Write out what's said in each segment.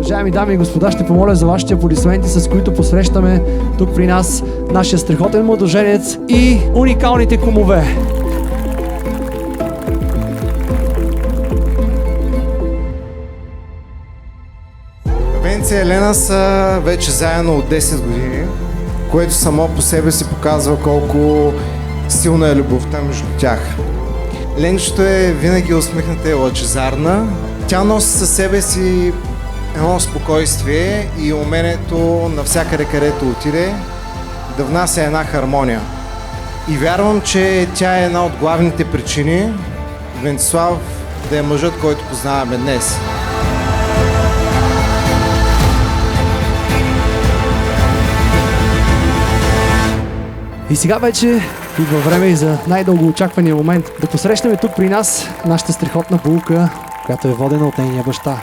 Уважаеми дами и господа, ще помоля за вашите аплодисменти, с които посрещаме тук при нас нашия страхотен младоженец и уникалните кумове. Венци и Елена са вече заедно от 10 години, което само по себе си показва колко силна е любовта между тях. Ленчето е винаги усмихната и лъчезарна. Тя носи със себе си едно спокойствие и умението навсякъде, където отиде, да внася една хармония. И вярвам, че тя е една от главните причини Венцислав да е мъжът, който познаваме днес. И сега вече идва време и за най-дълго очаквания момент да посрещаме тук при нас нашата страхотна булка, която е водена от нейния баща.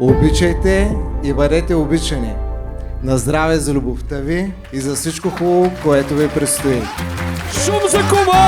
Обичайте и бъдете обичани. На здраве за любовта ви и за всичко хубаво, което ви предстои. Шум за кума!